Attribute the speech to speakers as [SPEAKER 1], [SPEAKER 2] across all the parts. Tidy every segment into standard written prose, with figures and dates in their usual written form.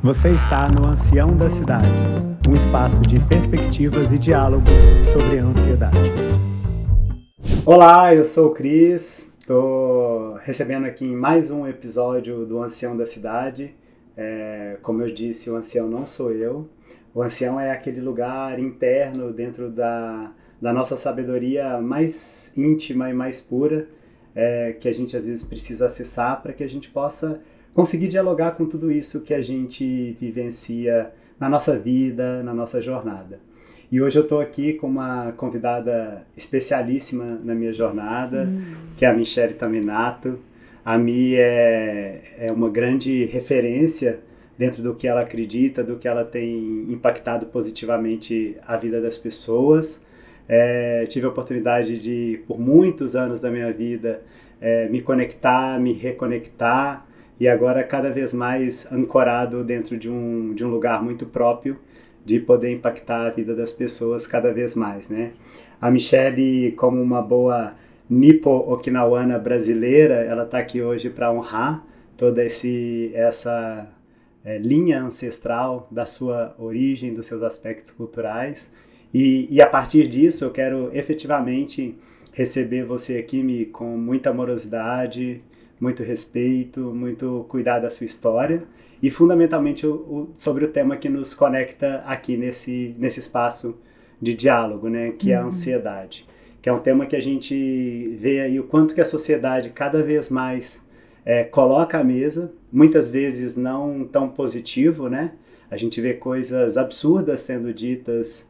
[SPEAKER 1] Você está no Ancião da Cidade, um espaço de perspectivas e diálogos sobre a ansiedade. Olá, eu sou o Cris, estou recebendo aqui em mais um episódio do Ancião da Cidade. Como eu disse, o ancião não sou eu. O ancião é aquele lugar interno dentro da nossa sabedoria mais íntima e mais pura, que a gente às vezes precisa acessar para que a gente possa conseguir dialogar com tudo isso que a gente vivencia na nossa vida, na nossa jornada. E hoje eu estou aqui com uma convidada especialíssima na minha jornada, que é a Michele Taminato. A Mi é uma grande referência dentro do que ela acredita, do que ela tem impactado positivamente a vida das pessoas. Tive a oportunidade de, por muitos anos da minha vida, me conectar, me reconectar, e agora cada vez mais ancorado dentro de um lugar muito próprio, de poder impactar a vida das pessoas cada vez mais, né? A Michele, como uma boa nipo-okinawana brasileira, ela está aqui hoje para honrar toda essa linha ancestral da sua origem, dos seus aspectos culturais. E a partir disso eu quero efetivamente receber você aqui com muita amorosidade, muito respeito, muito cuidar da sua história e fundamentalmente sobre o tema que nos conecta aqui nesse espaço de diálogo, né, que é a ansiedade, que é um tema que a gente vê aí o quanto que a sociedade cada vez mais coloca à mesa, muitas vezes não tão positivo, né? A gente vê coisas absurdas sendo ditas,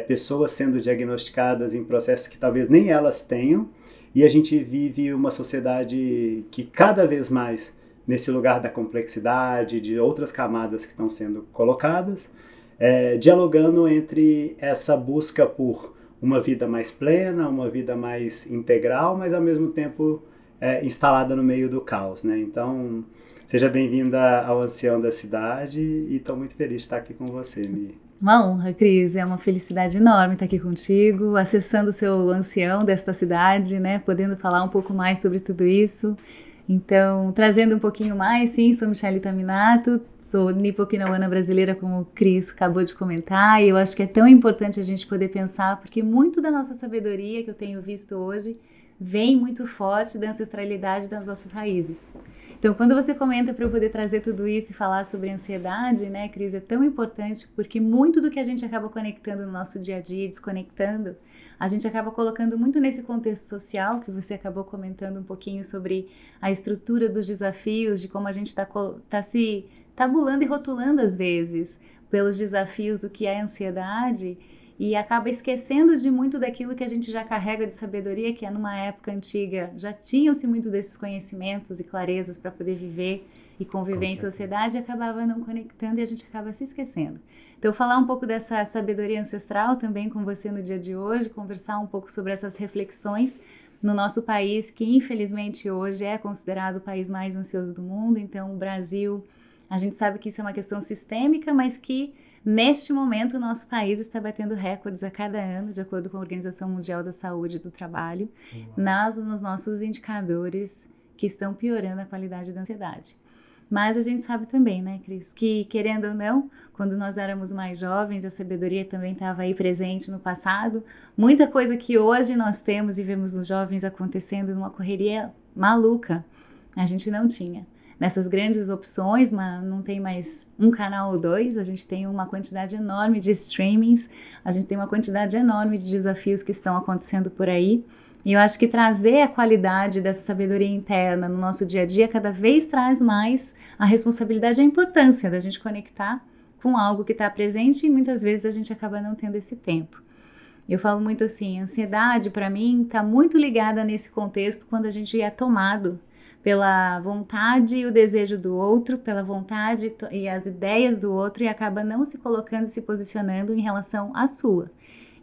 [SPEAKER 1] pessoas sendo diagnosticadas em processos que talvez nem elas tenham, e a gente vive uma sociedade que cada vez mais, nesse lugar da complexidade, de outras camadas que estão sendo colocadas, dialogando entre essa busca por uma vida mais plena, uma vida mais integral, mas ao mesmo tempo instalada no meio do caos, né? Então, seja bem-vinda ao Ancião da Cidade e estou muito feliz de estar aqui com você, Mi.
[SPEAKER 2] Uma honra, Cris, é uma felicidade enorme estar aqui contigo, acessando o seu ancião desta cidade, né, podendo falar um pouco mais sobre tudo isso. Então, trazendo um pouquinho mais, sim, sou Michele Taminato, sou nipo-okinawana brasileira, como o Cris acabou de comentar, e eu acho que é tão importante a gente poder pensar, porque muito da nossa sabedoria que eu tenho visto hoje vem muito forte da ancestralidade das nossas raízes. Então, quando você comenta para eu poder trazer tudo isso e falar sobre ansiedade, né, Cris, é tão importante porque muito do que a gente acaba conectando no nosso dia a dia, desconectando, a gente acaba colocando muito nesse contexto social, que você acabou comentando um pouquinho sobre a estrutura dos desafios, de como a gente tá se tabulando e rotulando às vezes pelos desafios do que é ansiedade, e acaba esquecendo de muito daquilo que a gente já carrega de sabedoria, que é numa época antiga, já tinham-se muito desses conhecimentos e clarezas para poder viver e conviver em sociedade, e acabava não conectando e a gente acaba se esquecendo. Então, falar um pouco dessa sabedoria ancestral também com você no dia de hoje, conversar um pouco sobre essas reflexões no nosso país, que infelizmente hoje é considerado o país mais ansioso do mundo. Então, o Brasil, a gente sabe que isso é uma questão sistêmica, mas que neste momento, o nosso país está batendo recordes a cada ano, de acordo com a Organização Mundial da Saúde e do Trabalho, nos nossos indicadores que estão piorando a qualidade da ansiedade. Mas a gente sabe também, né, Cris, que querendo ou não, quando nós éramos mais jovens, a sabedoria também estava aí presente no passado. Muita coisa que hoje nós temos e vemos nos jovens acontecendo numa correria maluca, a gente não tinha. Nessas grandes opções, mas não tem mais um canal ou dois, a gente tem uma quantidade enorme de streamings, a gente tem uma quantidade enorme de desafios que estão acontecendo por aí, e eu acho que trazer a qualidade dessa sabedoria interna no nosso dia a dia cada vez traz mais a responsabilidade e a importância da gente conectar com algo que está presente, e muitas vezes a gente acaba não tendo esse tempo. Eu falo muito assim, a ansiedade para mim está muito ligada nesse contexto quando a gente é tomado pela vontade e o desejo do outro, pela vontade e as ideias do outro, e acaba não se colocando, se posicionando em relação à sua.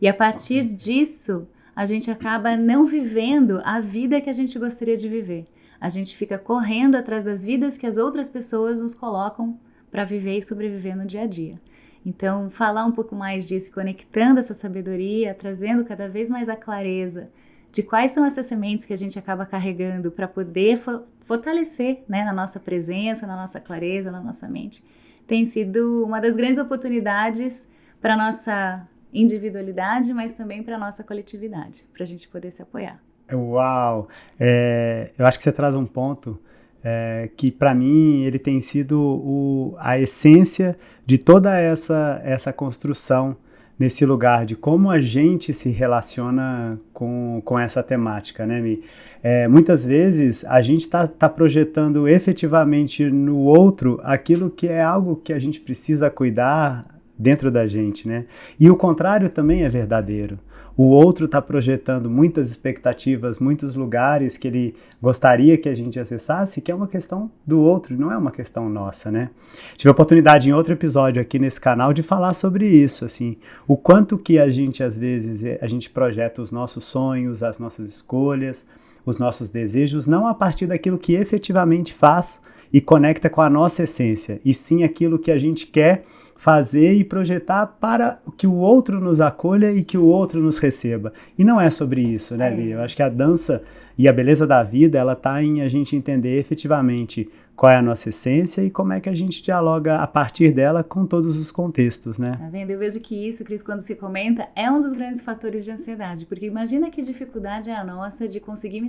[SPEAKER 2] E a partir disso, a gente acaba não vivendo a vida que a gente gostaria de viver. A gente fica correndo atrás das vidas que as outras pessoas nos colocam para viver e sobreviver no dia a dia. Então, falar um pouco mais disso, conectando essa sabedoria, trazendo cada vez mais a clareza de quais são essas sementes que a gente acaba carregando para poder fortalecer, né, na nossa presença, na nossa clareza, na nossa mente, tem sido uma das grandes oportunidades para a nossa individualidade, mas também para a nossa coletividade, para a gente poder se apoiar.
[SPEAKER 1] Uau! Eu acho que você traz um ponto que para mim ele tem sido a essência de toda essa construção nesse lugar, de como a gente se relaciona com essa temática, né, Mi? Muitas vezes a gente está projetando efetivamente no outro aquilo que é algo que a gente precisa cuidar dentro da gente, né? E o contrário também é verdadeiro. O outro está projetando muitas expectativas, muitos lugares que ele gostaria que a gente acessasse, que é uma questão do outro, não é uma questão nossa, né? Tive a oportunidade em outro episódio aqui nesse canal de falar sobre isso, assim, o quanto que a gente, às vezes, a gente projeta os nossos sonhos, as nossas escolhas, os nossos desejos, não a partir daquilo que efetivamente faz e conecta com a nossa essência, e sim aquilo que a gente quer fazer e projetar para que o outro nos acolha e que o outro nos receba. E não é sobre isso, né, Bia? Eu acho que a dança e a beleza da vida, ela está em a gente entender efetivamente qual é a nossa essência e como é que a gente dialoga a partir dela com todos os contextos, né?
[SPEAKER 2] Tá vendo? Eu vejo que isso, Cris, quando se comenta, é um dos grandes fatores de ansiedade, porque imagina que dificuldade é a nossa de conseguir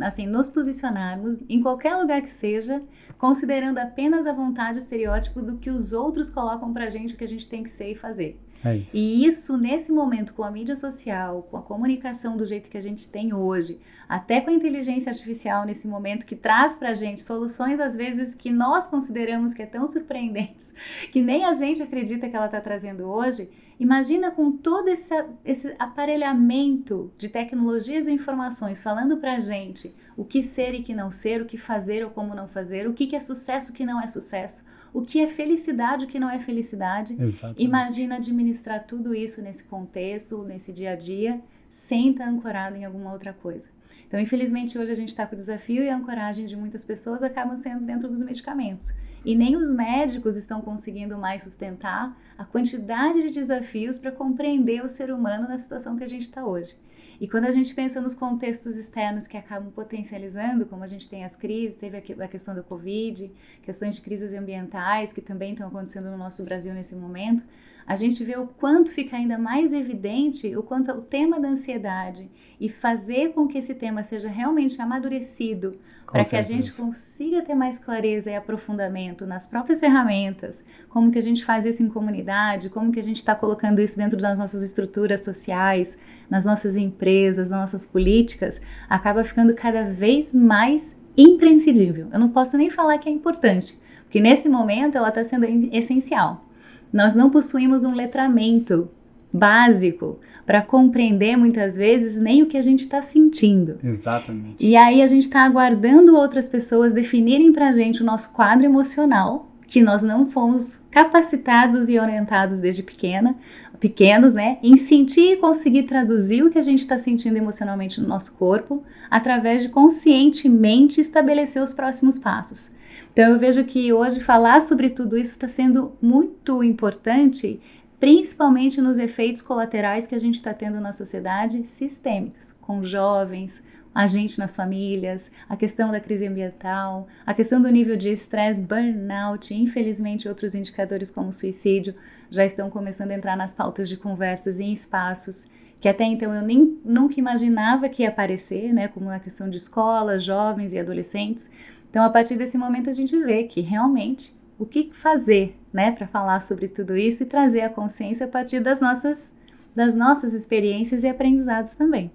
[SPEAKER 2] assim, nos posicionarmos em qualquer lugar que seja, considerando apenas a vontade, o estereótipo do que os outros colocam pra gente, o que a gente tem que ser e fazer.
[SPEAKER 1] É isso.
[SPEAKER 2] E isso, nesse momento, com a mídia social, com a comunicação do jeito que a gente tem hoje, até com a inteligência artificial nesse momento, que traz pra gente soluções, às vezes, que nós consideramos que é tão surpreendentes, que nem a gente acredita que ela está trazendo hoje, imagina com todo esse aparelhamento de tecnologias e informações falando pra gente o que ser e que não ser, o que fazer ou como não fazer, o que é sucesso e o que não é sucesso, o que é felicidade e o que não é felicidade.
[SPEAKER 1] Exatamente.
[SPEAKER 2] Imagina administrar tudo isso nesse contexto, nesse dia a dia, sem estar ancorado em alguma outra coisa. Então, infelizmente, hoje a gente está com o desafio e a ancoragem de muitas pessoas acabam sendo dentro dos medicamentos. E nem os médicos estão conseguindo mais sustentar a quantidade de desafios para compreender o ser humano na situação que a gente está hoje. E quando a gente pensa nos contextos externos que acabam potencializando, como a gente tem as crises, teve a questão da Covid, questões de crises ambientais que também estão acontecendo no nosso Brasil nesse momento, a gente vê o quanto fica ainda mais evidente o quanto o tema da ansiedade e fazer com que esse tema seja realmente amadurecido para que a gente consiga ter mais clareza e aprofundamento nas próprias ferramentas, como que a gente faz isso em comunidade, como que a gente está colocando isso dentro das nossas estruturas sociais, nas nossas empresas, nas nossas políticas, acaba ficando cada vez mais imprescindível. Eu não posso nem falar que é importante, porque nesse momento ela está sendo essencial. Nós não possuímos um letramento básico para compreender muitas vezes nem o que a gente está sentindo.
[SPEAKER 1] Exatamente.
[SPEAKER 2] E aí a gente está aguardando outras pessoas definirem para a gente o nosso quadro emocional, que nós não fomos capacitados e orientados desde pequenos, né, em sentir e conseguir traduzir o que a gente está sentindo emocionalmente no nosso corpo, através de conscientemente estabelecer os próximos passos. Então eu vejo que hoje falar sobre tudo isso está sendo muito importante, principalmente nos efeitos colaterais que a gente está tendo na sociedade sistêmicos, com jovens, a gente nas famílias, a questão da crise ambiental, a questão do nível de estresse, burnout, infelizmente outros indicadores como suicídio já estão começando a entrar nas pautas de conversas em espaços que até então eu nunca imaginava que ia aparecer, né, como a questão de escola, jovens e adolescentes. Então, a partir desse momento, a gente vê que realmente o que fazer, né, para falar sobre tudo isso e trazer a consciência a partir das nossas experiências e aprendizados também.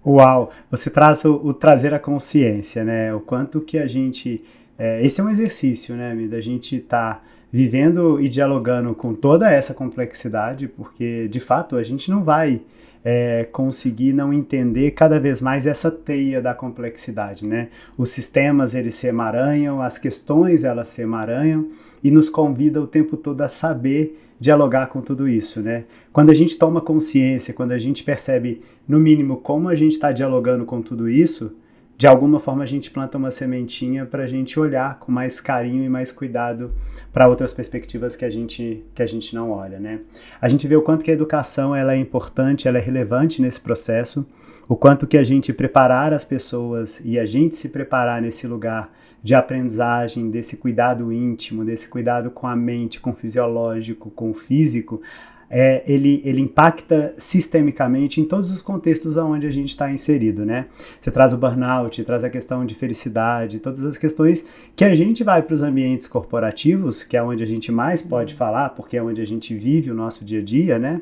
[SPEAKER 1] Uau! Você traz o trazer a consciência, né? O quanto que a gente... esse é um exercício, né, da gente estar vivendo e dialogando com toda essa complexidade, porque, de fato, a gente não vai conseguir não entender cada vez mais essa teia da complexidade, né? Os sistemas, eles se emaranham, as questões, elas se emaranham e nos convida o tempo todo a saber dialogar com tudo isso, né? Quando a gente toma consciência, quando a gente percebe, no mínimo, como a gente está dialogando com tudo isso, de alguma forma a gente planta uma sementinha para a gente olhar com mais carinho e mais cuidado para outras perspectivas que a gente não olha, né? A gente vê o quanto que a educação ela é importante, ela é relevante nesse processo, o quanto que a gente preparar as pessoas e a gente se preparar nesse lugar de aprendizagem, desse cuidado íntimo, desse cuidado com a mente, com o fisiológico, com o físico, ele impacta sistemicamente em todos os contextos onde a gente está inserido, né? Você traz o burnout, traz a questão de felicidade, todas as questões que a gente vai para os ambientes corporativos, que é onde a gente mais pode falar, porque é onde a gente vive o nosso dia a dia, né?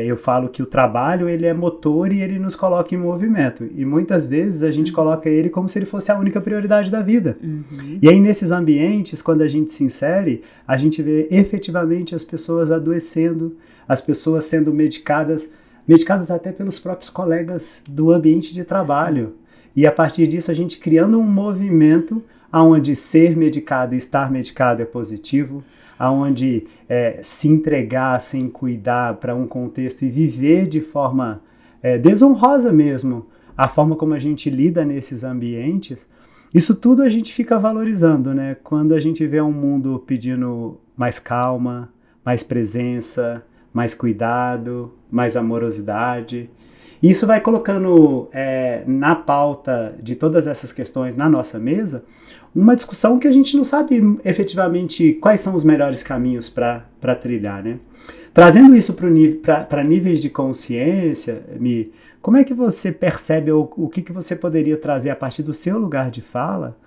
[SPEAKER 1] Eu falo que o trabalho, ele é motor e ele nos coloca em movimento. E muitas vezes a gente coloca ele como se ele fosse a única prioridade da vida. E aí, nesses ambientes, quando a gente se insere, a gente vê efetivamente as pessoas adoecendo, as pessoas sendo medicadas até pelos próprios colegas do ambiente de trabalho. E a partir disso, a gente criando um movimento onde ser medicado e estar medicado é positivo, aonde se entregar sem cuidar para um contexto e viver de forma desonrosa mesmo, a forma como a gente lida nesses ambientes, isso tudo a gente fica valorizando, né? Quando a gente vê um mundo pedindo mais calma, mais presença, mais cuidado, mais amorosidade. Isso vai colocando na pauta de todas essas questões na nossa mesa uma discussão que a gente não sabe efetivamente quais são os melhores caminhos para trilhar, né? Trazendo isso para níveis de consciência, como é que você percebe o que você poderia trazer a partir do seu lugar de fala?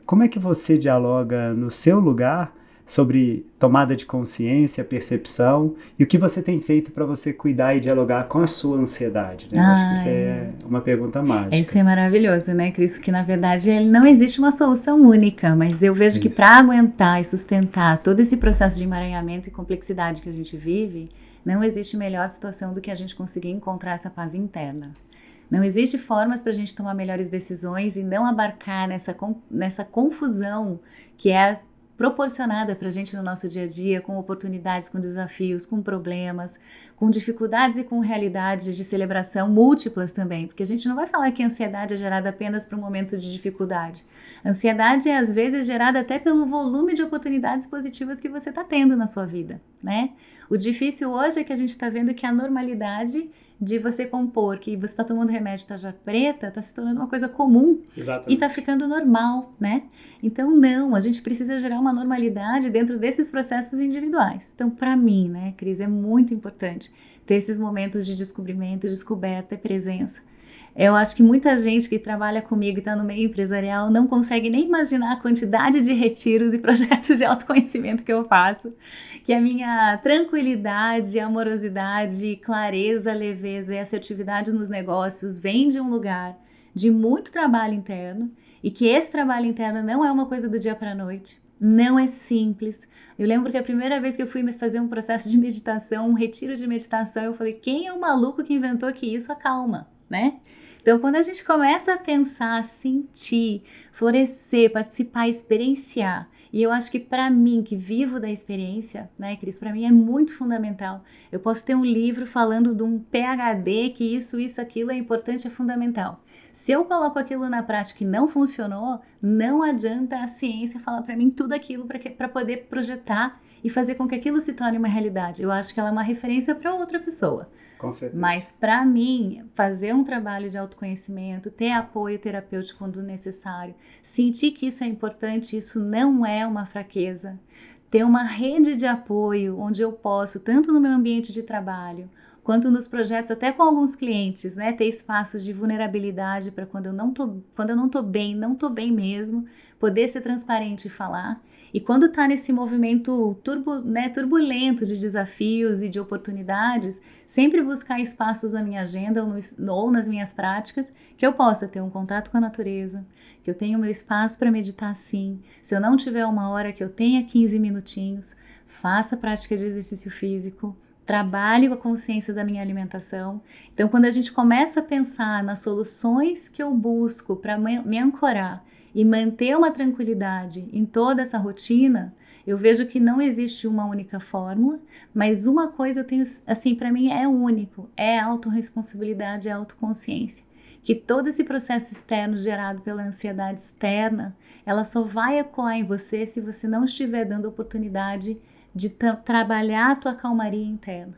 [SPEAKER 1] Como é que você dialoga no seu lugar sobre tomada de consciência, percepção, e o que você tem feito para você cuidar e dialogar com a sua ansiedade, né? Acho que isso é uma pergunta mágica.
[SPEAKER 2] Isso é maravilhoso, né, Cris? Porque, na verdade, não existe uma solução única, mas eu vejo que para aguentar e sustentar todo esse processo de emaranhamento e complexidade que a gente vive, não existe melhor situação do que a gente conseguir encontrar essa paz interna. Não existe formas para a gente tomar melhores decisões e não abarcar nessa confusão que é proporcionada para a gente no nosso dia a dia, com oportunidades, com desafios, com problemas, com dificuldades e com realidades de celebração múltiplas também, porque a gente não vai falar que a ansiedade é gerada apenas para um momento de dificuldade. A ansiedade é às vezes gerada até pelo volume de oportunidades positivas que você está tendo na sua vida, né? O difícil hoje é que a gente está vendo que a normalidade de você compor, que você está tomando remédio tarja preta, está se tornando uma coisa comum.
[SPEAKER 1] Exatamente.
[SPEAKER 2] E está ficando normal, né? Então, não, a gente precisa gerar uma normalidade dentro desses processos individuais. Então, para mim, né, Cris, é muito importante ter esses momentos de descobrimento, descoberta e presença. Eu acho que muita gente que trabalha comigo e está no meio empresarial não consegue nem imaginar a quantidade de retiros e projetos de autoconhecimento que eu faço, que a minha tranquilidade, amorosidade, clareza, leveza e assertividade nos negócios vem de um lugar de muito trabalho interno, e que esse trabalho interno não é uma coisa do dia para a noite, não é simples. Eu lembro que a primeira vez que eu fui fazer um processo de meditação, um retiro de meditação, eu falei, quem é o maluco que inventou que isso acalma, né? Então, quando a gente começa a pensar, sentir, florescer, participar, experienciar, e eu acho que para mim, que vivo da experiência, né, Cris, para mim é muito fundamental. Eu posso ter um livro falando de um PhD, que isso, aquilo é importante, é fundamental. Se eu coloco aquilo na prática e não funcionou, não adianta a ciência falar para mim tudo aquilo para poder projetar e fazer com que aquilo se torne uma realidade. Eu acho que ela é uma referência para outra pessoa.
[SPEAKER 1] Com certeza.
[SPEAKER 2] Mas para mim, fazer um trabalho de autoconhecimento, ter apoio terapêutico quando necessário, sentir que isso é importante, isso não é uma fraqueza, ter uma rede de apoio onde eu posso, tanto no meu ambiente de trabalho, quanto nos projetos, até com alguns clientes, né, ter espaços de vulnerabilidade para quando eu não tô bem mesmo, poder ser transparente e falar. E quando está nesse movimento turbulento de desafios e de oportunidades, sempre buscar espaços na minha agenda ou nas minhas práticas que eu possa ter um contato com a natureza, que eu tenha o meu espaço para meditar sim. Se eu não tiver uma hora, que eu tenha 15 minutinhos, faça prática de exercício físico, trabalhe com a consciência da minha alimentação. Então, quando a gente começa a pensar nas soluções que eu busco para me ancorar e manter uma tranquilidade em toda essa rotina, eu vejo que não existe uma única fórmula, mas uma coisa eu tenho, assim, para mim é único, é a autorresponsabilidade, é a autoconsciência. Que todo esse processo externo gerado pela ansiedade externa, ela só vai ecoar em você se você não estiver dando oportunidade de trabalhar a tua calmaria interna.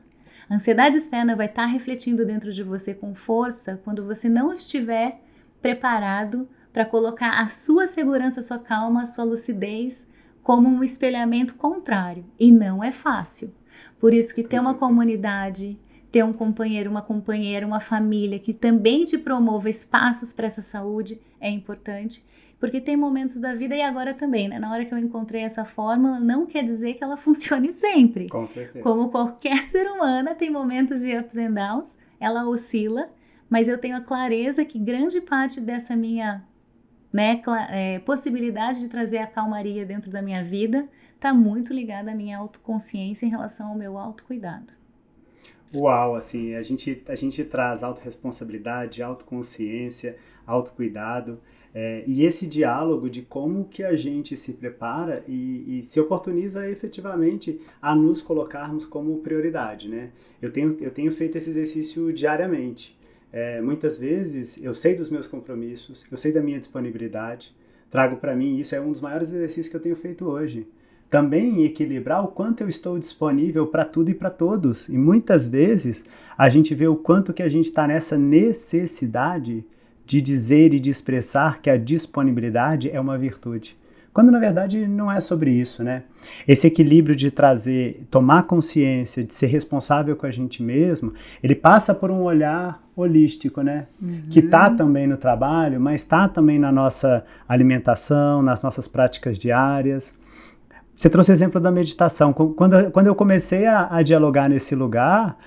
[SPEAKER 2] A ansiedade externa vai estar refletindo dentro de você com força quando você não estiver preparado para colocar a sua segurança, a sua calma, a sua lucidez como um espelhamento contrário. E não é fácil. Por isso que ter uma comunidade, ter um companheiro, uma companheira, uma família que também te promova espaços para essa saúde é importante. Porque tem momentos da vida, e agora também, né? Na hora que eu encontrei essa fórmula, não quer dizer que ela funcione sempre.
[SPEAKER 1] Com certeza.
[SPEAKER 2] Como qualquer ser humano, tem momentos de ups and downs, ela oscila, mas eu tenho a clareza que grande parte dessa minha possibilidade de trazer a calmaria dentro da minha vida está muito ligada à minha autoconsciência em relação ao meu autocuidado.
[SPEAKER 1] Uau, assim, a gente traz autorresponsabilidade, autoconsciência, autocuidado, e esse diálogo de como que a gente se prepara e se oportuniza efetivamente a nos colocarmos como prioridade, né? Eu tenho feito esse exercício diariamente. Muitas vezes eu sei dos meus compromissos, eu sei da minha disponibilidade, trago para mim, isso é um dos maiores exercícios que eu tenho feito hoje. Também equilibrar o quanto eu estou disponível para tudo e para todos. E muitas vezes a gente vê o quanto que a gente está nessa necessidade de dizer e de expressar que a disponibilidade é uma virtude. Quando na verdade não é sobre isso, né? Esse equilíbrio de tomar consciência, de ser responsável com a gente mesmo, ele passa por um olhar holístico, né? Uhum. Que está também no trabalho, mas está também na nossa alimentação, nas nossas práticas diárias. Você trouxe o exemplo da meditação. Quando eu comecei a dialogar nesse lugar,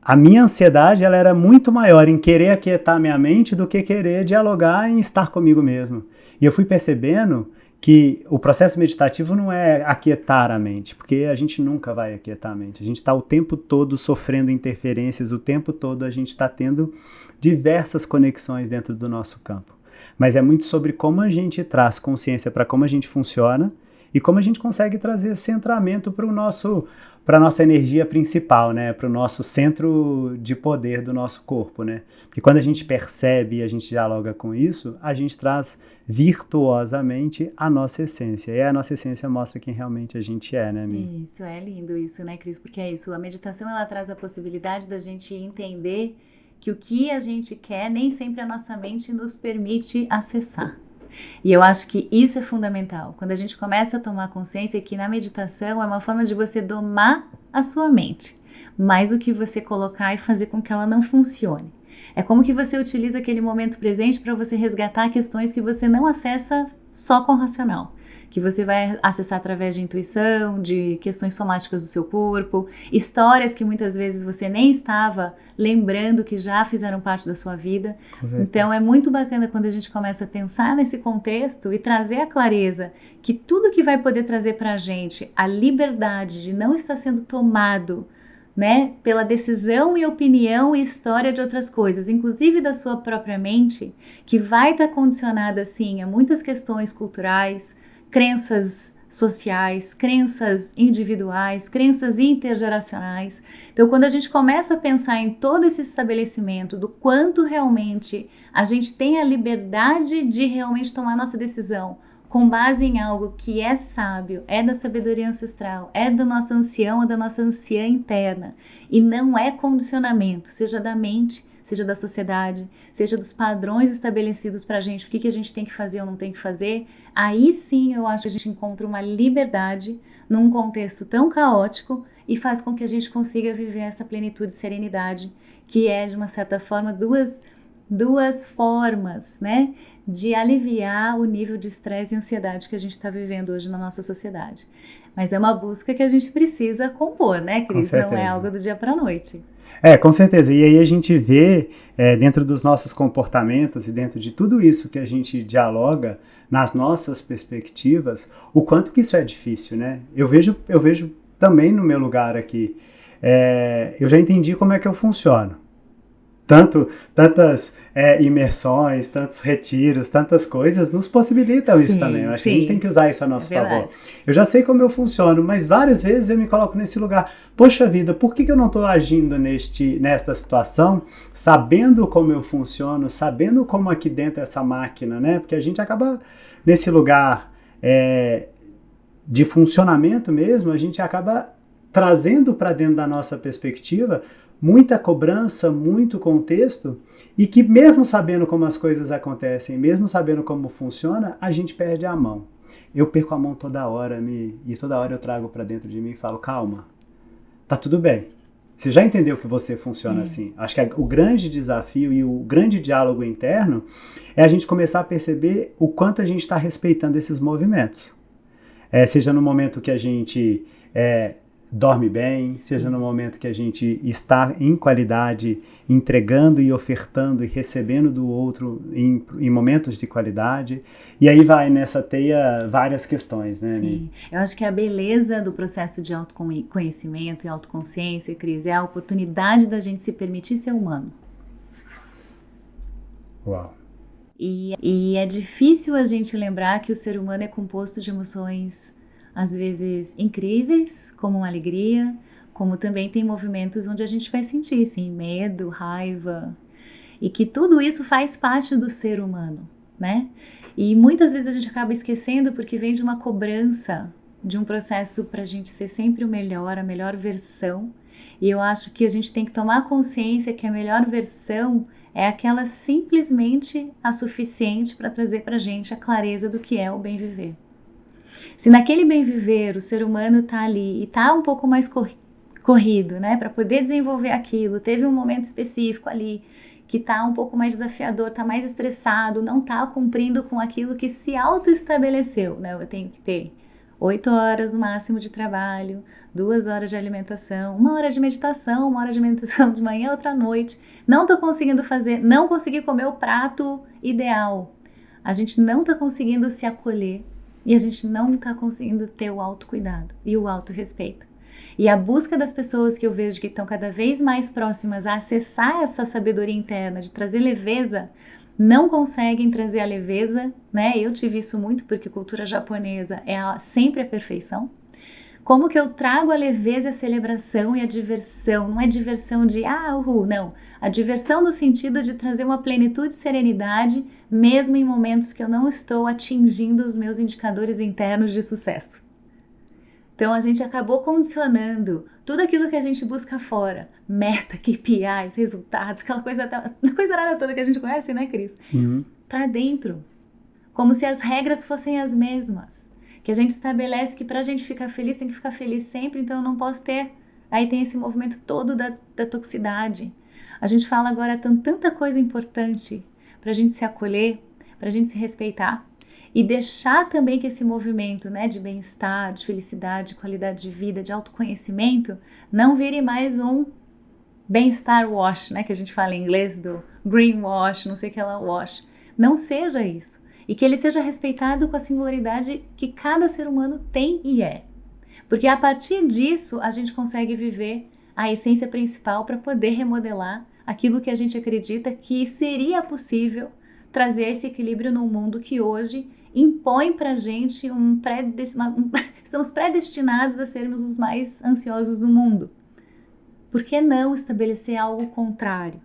[SPEAKER 1] a minha ansiedade ela era muito maior em querer aquietar minha mente do que querer dialogar em estar comigo mesmo. E eu fui percebendo que o processo meditativo não é aquietar a mente, porque a gente nunca vai aquietar a mente. A gente está o tempo todo sofrendo interferências, o tempo todo a gente está tendo diversas conexões dentro do nosso campo. Mas é muito sobre como a gente traz consciência para como a gente funciona e como a gente consegue trazer centramento para a nossa energia principal, né? Para o nosso centro de poder do nosso corpo, né? Porque quando a gente percebe e a gente dialoga com isso, a gente traz virtuosamente a nossa essência. E a nossa essência mostra quem realmente a gente é, né, Mi?
[SPEAKER 2] Isso, é lindo isso, né, Cris? Porque é isso, a meditação ela traz a possibilidade da gente entender que o que a gente quer nem sempre a nossa mente nos permite acessar. E eu acho que isso é fundamental. Quando a gente começa a tomar consciência que na meditação é uma forma de você domar a sua mente, mais do que você colocar e fazer com que ela não funcione. É como que você utiliza aquele momento presente para você resgatar questões que você não acessa só com o racional, que você vai acessar através de intuição, de questões somáticas do seu corpo, histórias que muitas vezes você nem estava lembrando que já fizeram parte da sua vida. Então é muito bacana quando a gente começa a pensar nesse contexto e trazer a clareza que tudo que vai poder trazer para a gente a liberdade de não estar sendo tomado, né, pela decisão e opinião e história de outras coisas, inclusive da sua própria mente, que vai estar condicionada assim a muitas questões culturais, crenças sociais, crenças individuais, crenças intergeracionais. Então, quando a gente começa a pensar em todo esse estabelecimento do quanto realmente a gente tem a liberdade de realmente tomar nossa decisão com base em algo que é sábio, é da sabedoria ancestral, é do nosso ancião, é da nossa anciã interna, e não é condicionamento, seja da mente, seja da sociedade, seja dos padrões estabelecidos pra gente, o que a gente tem que fazer ou não tem que fazer, aí sim eu acho que a gente encontra uma liberdade num contexto tão caótico e faz com que a gente consiga viver essa plenitude e serenidade, que é, de uma certa forma, duas formas, né, de aliviar o nível de estresse e ansiedade que a gente está vivendo hoje na nossa sociedade. Mas é uma busca que a gente precisa compor, né, Cris? Não é algo do dia para a noite.
[SPEAKER 1] Com certeza. E aí a gente vê, dentro dos nossos comportamentos e dentro de tudo isso que a gente dialoga nas nossas perspectivas, o quanto que isso é difícil, né? Eu vejo também no meu lugar aqui, eu já entendi como é que eu funciono. Tantas imersões, tantos retiros, tantas coisas nos possibilitam isso também. Eu acho que a gente tem que usar isso a nosso favor. Eu já sei como eu funciono, mas várias vezes eu me coloco nesse lugar. Poxa vida, por que eu não estou agindo nesta situação, sabendo como eu funciono, sabendo como aqui dentro essa máquina, né? Porque a gente acaba nesse lugar de funcionamento mesmo, a gente acaba trazendo para dentro da nossa perspectiva muita cobrança, muito contexto, e que mesmo sabendo como as coisas acontecem, mesmo sabendo como funciona, a gente perde a mão. Eu perco a mão toda hora, e toda hora eu trago para dentro de mim e falo, calma, tá tudo bem. Você já entendeu que você funciona assim? Acho que o grande desafio e o grande diálogo interno é a gente começar a perceber o quanto a gente está respeitando esses movimentos. Seja no momento que a gente dorme bem, seja no momento que a gente está em qualidade, entregando e ofertando e recebendo do outro em momentos de qualidade. E aí vai nessa teia várias questões, né?
[SPEAKER 2] Sim, eu acho que a beleza do processo de autoconhecimento e autoconsciência, Cris, é a oportunidade da gente se permitir ser humano.
[SPEAKER 1] Uau!
[SPEAKER 2] E é difícil a gente lembrar que o ser humano é composto de emoções às vezes incríveis, como uma alegria, como também tem movimentos onde a gente vai sentir, sim, medo, raiva, e que tudo isso faz parte do ser humano, né? E muitas vezes a gente acaba esquecendo porque vem de uma cobrança, de um processo para a gente ser sempre o melhor, a melhor versão, e eu acho que a gente tem que tomar consciência que a melhor versão é aquela simplesmente a suficiente para trazer para a gente a clareza do que é o bem viver. Se naquele bem viver o ser humano está ali e está um pouco mais corrido, né, para poder desenvolver aquilo, teve um momento específico ali que está um pouco mais desafiador, está mais estressado, não está cumprindo com aquilo que se autoestabeleceu, né, eu tenho que ter 8 horas no máximo de trabalho, 2 horas de alimentação, 1 hora de meditação, 1 hora de meditação de manhã, outra à noite, não estou conseguindo fazer, não consegui comer o prato ideal, a gente não está conseguindo se acolher, e a gente não está conseguindo ter o autocuidado e o autorrespeito. E a busca das pessoas que eu vejo que estão cada vez mais próximas a acessar essa sabedoria interna, de trazer leveza, não conseguem trazer a leveza, né? Eu tive isso muito porque a cultura japonesa é sempre a perfeição. Como que eu trago a leveza, a celebração e a diversão? Não é diversão de, uhul, não. A diversão no sentido de trazer uma plenitude e serenidade, mesmo em momentos que eu não estou atingindo os meus indicadores internos de sucesso. Então, a gente acabou condicionando tudo aquilo que a gente busca fora. Meta, KPIs, resultados, aquela coisa nada toda que a gente conhece, né, Cris?
[SPEAKER 1] Sim.
[SPEAKER 2] Para dentro. Como se as regras fossem as mesmas. Que a gente estabelece que pra gente ficar feliz, tem que ficar feliz sempre, então eu não posso ter. Aí tem esse movimento todo da toxicidade. A gente fala agora tanta coisa importante pra gente se acolher, pra gente se respeitar e deixar também que esse movimento, né, de bem-estar, de felicidade, de qualidade de vida, de autoconhecimento, não vire mais um bem-estar wash, né, que a gente fala em inglês do greenwash, não sei o que lá, wash. Não seja isso. E que ele seja respeitado com a singularidade que cada ser humano tem e é. Porque a partir disso, a gente consegue viver a essência principal para poder remodelar aquilo que a gente acredita que seria possível trazer esse equilíbrio num mundo que hoje impõe para a gente estamos predestinados a sermos os mais ansiosos do mundo. Por que não estabelecer algo contrário?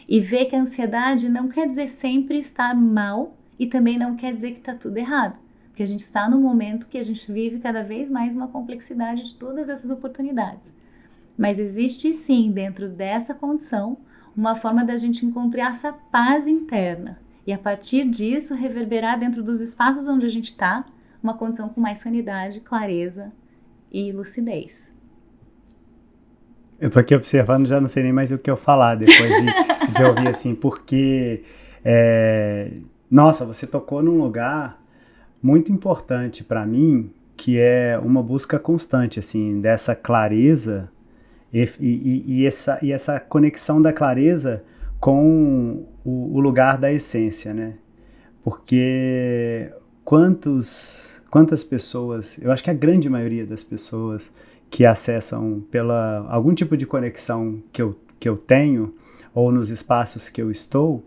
[SPEAKER 2] E ver que a ansiedade não quer dizer sempre estar mal, e também não quer dizer que está tudo errado, porque a gente está num momento que a gente vive cada vez mais uma complexidade de todas essas oportunidades. Mas existe sim, dentro dessa condição, uma forma da gente encontrar essa paz interna e a partir disso reverberar dentro dos espaços onde a gente está uma condição com mais sanidade, clareza e lucidez.
[SPEAKER 1] Eu tô aqui observando, já não sei nem mais o que eu falar depois de ouvir assim, porque nossa, você tocou num lugar muito importante para mim, que é uma busca constante, assim, dessa clareza e essa conexão da clareza com o lugar da essência, né? Porque quantas pessoas, eu acho que a grande maioria das pessoas que acessam pela algum tipo de conexão que eu tenho, ou nos espaços que eu estou,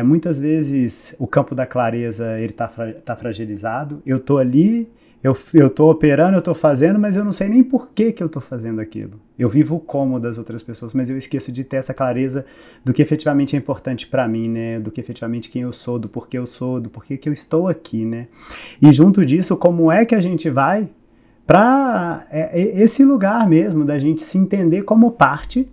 [SPEAKER 1] muitas vezes o campo da clareza ele tá fragilizado, eu tô ali, eu tô operando, eu tô fazendo, mas eu não sei nem por que eu tô fazendo aquilo. Eu vivo como das outras pessoas, mas eu esqueço de ter essa clareza do que efetivamente é importante para mim, né? Do que efetivamente quem eu sou, do porquê eu sou, do porquê que eu estou aqui, né? E junto disso, como é que a gente vai para esse lugar mesmo da gente se entender como parte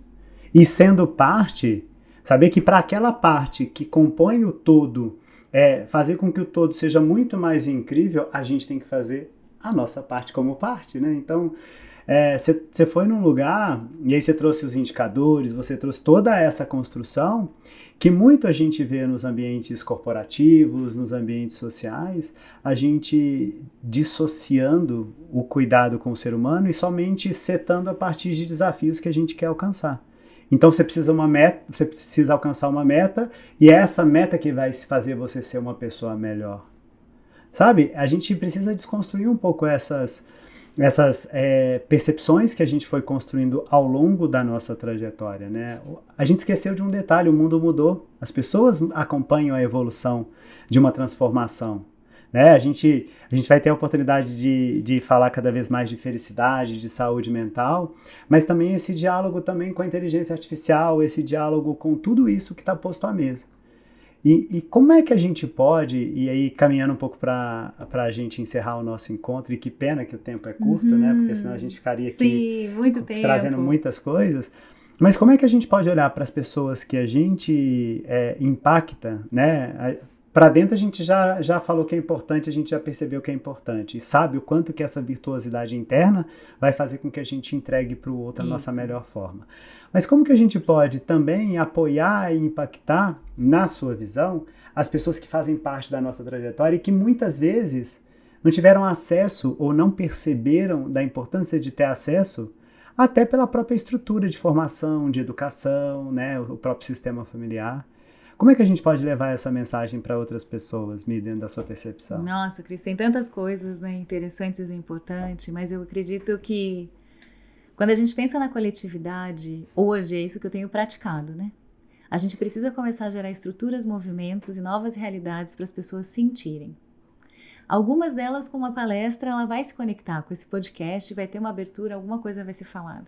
[SPEAKER 1] E sendo parte, saber que para aquela parte que compõe o todo, fazer com que o todo seja muito mais incrível, a gente tem que fazer a nossa parte como parte, né? Então, você foi num lugar, e aí você trouxe os indicadores, você trouxe toda essa construção, que muito a gente vê nos ambientes corporativos, nos ambientes sociais, a gente dissociando o cuidado com o ser humano e somente setando a partir de desafios que a gente quer alcançar. Então você precisa alcançar uma meta, e é essa meta que vai fazer você ser uma pessoa melhor. Sabe? A gente precisa desconstruir um pouco essas percepções que a gente foi construindo ao longo da nossa trajetória, né? A gente esqueceu de um detalhe: o mundo mudou, as pessoas acompanham a evolução de uma transformação, né? A gente vai ter a oportunidade de falar cada vez mais de felicidade, de saúde mental, mas também esse diálogo também com a inteligência artificial, esse diálogo com tudo isso que está posto à mesa. E como é que a gente pode, e aí caminhando um pouco para a gente encerrar o nosso encontro, e que pena que o tempo é curto, né? Porque senão a gente ficaria aqui trazendo muitas coisas. Mas como é que a gente pode olhar para as pessoas que a gente impacta, né? Para dentro a gente já falou que é importante, a gente já percebeu que é importante, e sabe o quanto que essa virtuosidade interna vai fazer com que a gente entregue para o outro a nossa melhor forma. Mas como que a gente pode também apoiar e impactar, na sua visão, as pessoas que fazem parte da nossa trajetória e que muitas vezes não tiveram acesso ou não perceberam da importância de ter acesso, até pela própria estrutura de formação, de educação, né, o próprio sistema familiar? Como é que a gente pode levar essa mensagem para outras pessoas, dentro da sua percepção?
[SPEAKER 2] Nossa, Cris, tem tantas coisas, né, interessantes e importantes, mas eu acredito que quando a gente pensa na coletividade, hoje é isso que eu tenho praticado, né? A gente precisa começar a gerar estruturas, movimentos e novas realidades para as pessoas sentirem. Algumas delas, com uma palestra, ela vai se conectar com esse podcast, vai ter uma abertura, alguma coisa vai ser falada.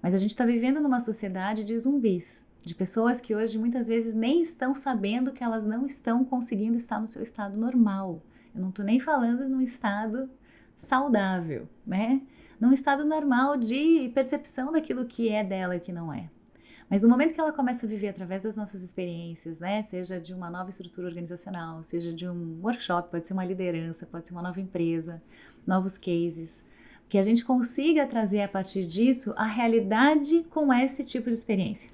[SPEAKER 2] Mas a gente está vivendo numa sociedade de zumbis, de pessoas que hoje muitas vezes nem estão sabendo que elas não estão conseguindo estar no seu estado normal. Eu não estou nem falando num estado saudável, né? Num estado normal de percepção daquilo que é dela e o que não é. Mas no momento que ela começa a viver através das nossas experiências, né, seja de uma nova estrutura organizacional, seja de um workshop, pode ser uma liderança, pode ser uma nova empresa, novos cases, que a gente consiga trazer a partir disso a realidade com esse tipo de experiência.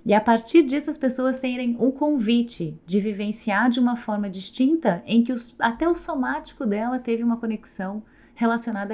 [SPEAKER 2] E a partir disso as pessoas terem um convite de vivenciar de uma forma distinta, em que até o somático dela teve uma conexão relacionada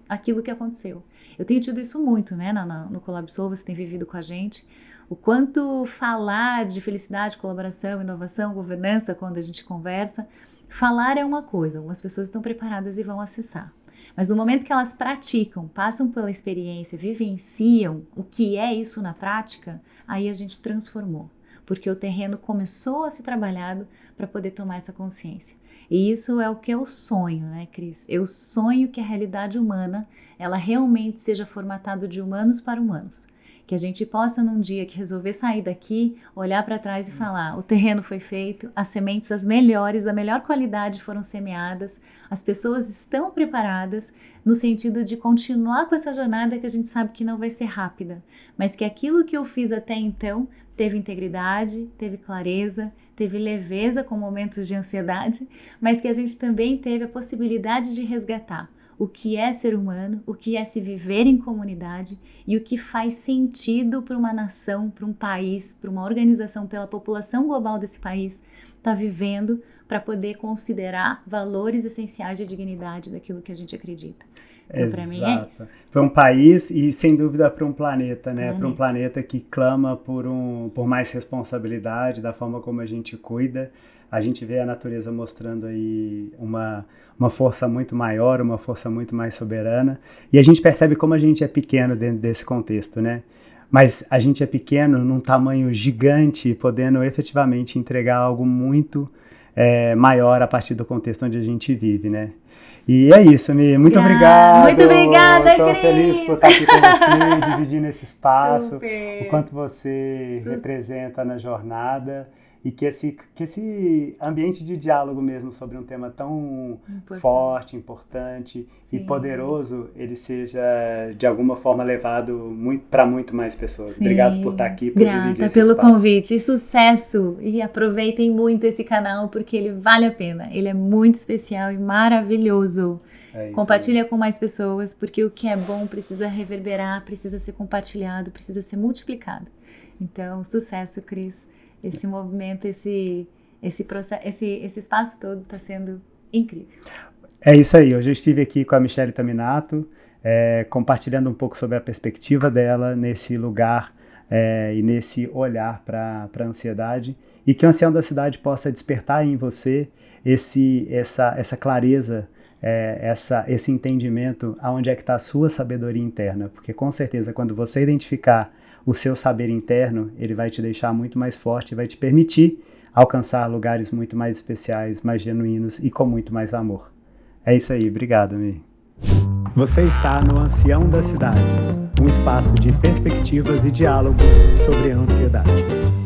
[SPEAKER 2] àquilo que aconteceu. Eu tenho tido isso muito, né, no Colabsou, você tem vivido com a gente, o quanto falar de felicidade, colaboração, inovação, governança, quando a gente conversa, falar é uma coisa, algumas pessoas estão preparadas e vão acessar. Mas no momento que elas praticam, passam pela experiência, vivenciam o que é isso na prática, aí a gente transformou, porque o terreno começou a ser trabalhado para poder tomar essa consciência. E isso é o que eu sonho, né, Cris? Eu sonho que a realidade humana, ela realmente seja formatada de humanos para humanos. Que a gente possa, num dia que resolver sair daqui, olhar para trás e falar: o terreno foi feito, as sementes, as melhores, da melhor qualidade foram semeadas, as pessoas estão preparadas no sentido de continuar com essa jornada que a gente sabe que não vai ser rápida, mas que aquilo que eu fiz até então teve integridade, teve clareza, teve leveza com momentos de ansiedade, mas que a gente também teve a possibilidade de resgatar o que é ser humano, o que é se viver em comunidade e o que faz sentido para uma nação, para um país, para uma organização, pela população global desse país estar vivendo, para poder considerar valores essenciais de dignidade daquilo que a gente acredita. Então, para mim é isso.
[SPEAKER 1] Para um país e, sem dúvida, para um planeta, né? Para um planeta que clama por mais responsabilidade, da forma como a gente cuida. A gente vê a natureza mostrando aí uma força muito maior, uma força muito mais soberana. E a gente percebe como a gente é pequeno dentro desse contexto, né? Mas a gente é pequeno num tamanho gigante, podendo efetivamente entregar algo muito maior a partir do contexto onde a gente vive, né? E é isso, Mi. Muito obrigado.
[SPEAKER 2] Muito obrigada, Cris.
[SPEAKER 1] Estou feliz por estar aqui com você, dividindo esse espaço,
[SPEAKER 2] Super.
[SPEAKER 1] o quanto você representa na jornada. e que esse ambiente de diálogo mesmo sobre um tema tão forte, importante e poderoso, ele seja de alguma forma levado para muito mais pessoas. Sim. Obrigado por estar aqui, por dividir esse
[SPEAKER 2] pelo
[SPEAKER 1] espaço.
[SPEAKER 2] Convite, e sucesso, e aproveitem muito esse canal porque ele vale a pena, ele é muito especial e maravilhoso. Compartilha com mais pessoas, porque o que é bom precisa reverberar, precisa ser compartilhado, precisa ser multiplicado. Então, sucesso, Cris. Esse movimento, esse espaço todo está sendo incrível.
[SPEAKER 1] É isso aí. Hoje eu estive aqui com a Michele Taminato, compartilhando um pouco sobre a perspectiva dela nesse lugar e nesse olhar para a ansiedade, e que o Ancião da Cidade possa despertar em você essa clareza, esse entendimento aonde é que está a sua sabedoria interna, porque com certeza quando você identificar o seu saber interno, ele vai te deixar muito mais forte e vai te permitir alcançar lugares muito mais especiais, mais genuínos e com muito mais amor. É isso aí, obrigado, Mi. Você está no Ancião da Cidade, um espaço de perspectivas e diálogos sobre a ansiedade.